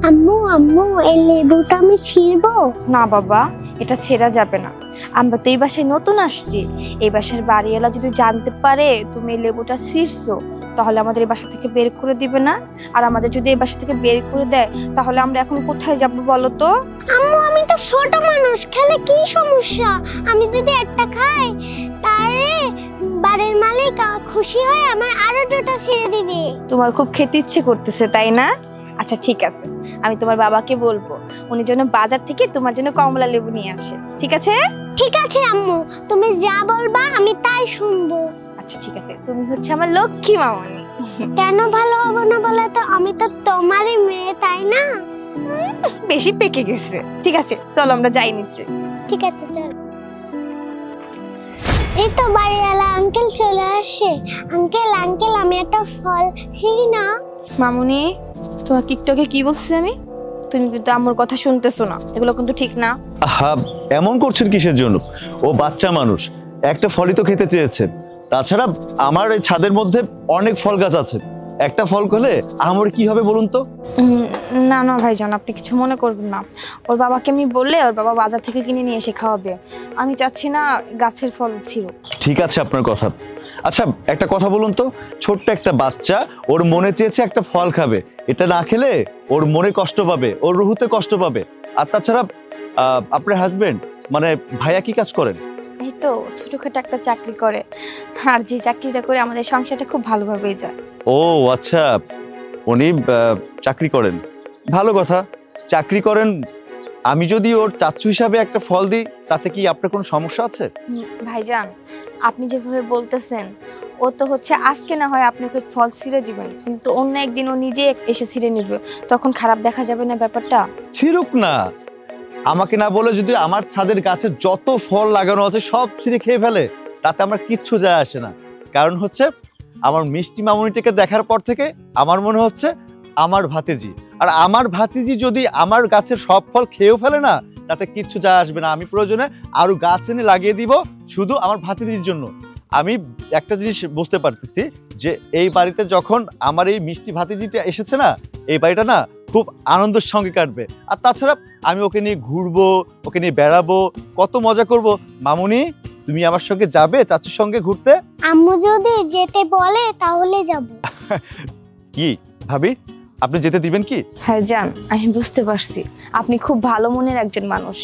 আম্মু আম্মু এই লেবুটা আমি ছিঁড়বো? না বাবা, এটা ছেঁড়া যাবে না। আমরা তো এই বাসায় নতুন আসছি। এই বাসার বাড়িওয়ালা যদি জানতে পারে তুমি এই লেবুটা ছিঁড়ছো, তাহলে আমাদের এই বাসা থেকে বের করে দিবে না। আর আমাদের যদি এই বাসা থেকে বের করে দেয়, তাহলে আমরা এখন কোথায় যাব বলো তো? আম্মু আমি তো ছোট মানুষ, খেলে কি সমস্যা? আমি যদি একটা খাই তাহলে বাড়ির মালিক খুশি হয়ে আমার আরো দুটো ছিঁড়ে দিবে। তোমার খুব খেতে ইচ্ছে করতেছে তাই না? আচ্ছা ঠিক আছে, আমি তোমার বাবাকে বলবো উনি যেন বাজার থেকে তোমার জন্য কমলা লেবু নিয়ে আসে। ঠিক আছে? ঠিক আছে আম্মু, তুমি যা বলবা আমি তাই শুনবো। আচ্ছা ঠিক আছে, তুমি হচ্ছে আমার লক্ষ্মী মামনি। কেন ভালো হবো না বলো তো? আমি তো তোমারই মেয়ে, তাই না? বেশি পেকে গেছে। ঠিক আছে চলো আমরা যাই নিচে। ঠিক আছে চল। এই তো বাড়িওয়ালা আঙ্কেল চলে আসে। আঙ্কেল আঙ্কেল আমি একটা ফল ছিঁড়ি না? মামুনি, তোমার টিকটকে কি বলছি আমি? তুমি কিন্তু আমার কথা শুনতেছো না, এগুলো কিন্তু ঠিক না। আহা, এমন করছেন কিসের জন্য? ও বাচ্চা মানুষ, একটা ফলই তো খেতে চেয়েছে। তাছাড়া আমার এই ছাদের মধ্যে অনেক ফল গাছ আছে, একটা ফল খেলে আমার কি হবে বলুন তো? না না ভাইজান, আপনি কিছু মনে করবেন না। ওর বাবাকে আমি বললে ওর বাবা বাজার থেকে কিনে নিয়ে এসে খাওয়াবে। আমি চাচ্ছি না গাছের ফল ছিল। ঠিক আছে আপনার কথা। আচ্ছা একটা কথা বলুন তো, ছোট্ট একটা বাচ্চা ওর মনে চেয়েছে একটা ফল খাবে, এটা না খেলে ওর মনে কষ্ট পাবে, ওর রুহুতে কষ্ট পাবে। আর তাছাড়া আপনার হাজবেন্ড মানে ভাইয়া কি কাজ করেন? এই তো ছোটখাটো একটা চাকরি করে, আর যে চাকরিটা করে আমাদের সংসারটা খুব ভালোভাবেই যায়। ও আচ্ছা, উনি চাকরি করেন, ভালো কথা। চাকরি করেন, আমি যদি ওর চাচ্চু হিসাবে একটা ফল দিই তাতে কি আপনার কোনো সমস্যা আছে? ভাইজান, আপনি যেভাবে বলতেছেন, ও তো হচ্ছে আজকে না হয় আপনি ওকে ফল ছিঁড়ে দিবেন, কিন্তু অন্য একদিন ও নিজে এসে ছিঁড়ে নিবে, তখন খারাপ দেখা যাবে না ব্যাপারটা? ছিড়ুক না, আমাকে না বলে যদি আমার ছাদের গাছে যত ফল লাগানো আছে সব ছিঁড়ে খেয়ে ফেলে, তাতে আমার কিচ্ছু যায় আসে না। কারণ হচ্ছে আমার মিষ্টি মামুনিটাকে দেখার পর থেকে আমার মনে হচ্ছে আমার ভাতিজি, আর আমার ভাতিজি যদি আমার গাছের সব ফল খেয়েও ফেলে না, তাতে কিচ্ছু যায় আসবে না। আমি প্রয়োজনে আরো গাছ এনে লাগিয়ে দিব শুধু আমার ভাতিজির জন্য। আমি একটা জিনিস বুঝতে পারতেছি যে এই বাড়িতে যখন আমার এই মিষ্টি ভাতিজিটা এসেছে না, এই বাড়িটা না খুব আনন্দের সঙ্গে কাটবে। আর তাছাড়া আমি ওকে নিয়ে ঘুরবো, ওকে নিয়ে বেড়াবো, কত মজা করব। মামুনি, তুমি আমার সঙ্গে যাবে চাচুর সঙ্গে ঘুরতে? আম্মু যদি যেতে বলে তাহলে যাব। কি ভাবি, আপনি যেতে দিবেন কি? হ্যাঁ জান, আমি বুঝতে পারছি আপনি খুব ভালো মনের একজন মানুষ,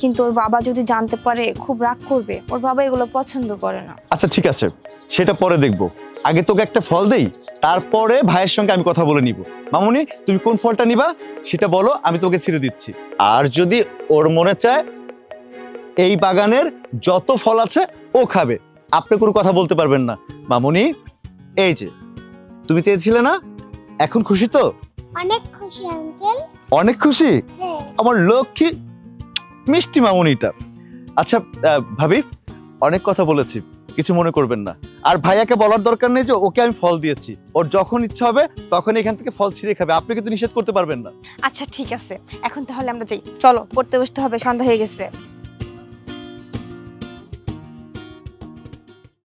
কিন্তু ওর বাবা যদি জানতে পারে খুব রাগ করবে। ওর বাবা এগুলো পছন্দ করে না। আচ্ছা ঠিক আছে, সেটা পরে দেখবো। আগে তোকে একটা ফল দেই, তারপরে ভাইয়ের সঙ্গে আমি কথা বলে নিব। মামুনি, তুমি কোন ফলটা নিবা সেটা বলো, আমি তোকে ছেড়ে দিচ্ছি। আর যদি ওর মনে চায় এই বাগানের যত ফল আছে ও খাবে, আপনি কোনো কথা বলতে পারবেন না। মামুনি, এই যে তুমি চেয়েছিলে না, এখন খুশি তো? অনেক খুশি আঙ্কেল। অনেক খুশি? হ্যাঁ। আমার লক্ষ্মী মিষ্টি মামুনিটা। আচ্ছা ভাবি, অনেক কথা বলেছি, কিছু মনে করবেন না। আর ভাইয়াকে বলার দরকার নেই যে ওকে আমি ফল দিয়েছি, ওর যখন ইচ্ছা হবে তখন এখান থেকে ফল ছিঁড়ে খাবে, আপনি কিন্তু নিষেধ করতে পারবেন না। আচ্ছা ঠিক আছে, এখন তাহলে আমরা যাই, চলো পড়তে বসতে হবে, সন্ধ্যা হয়ে গেছে।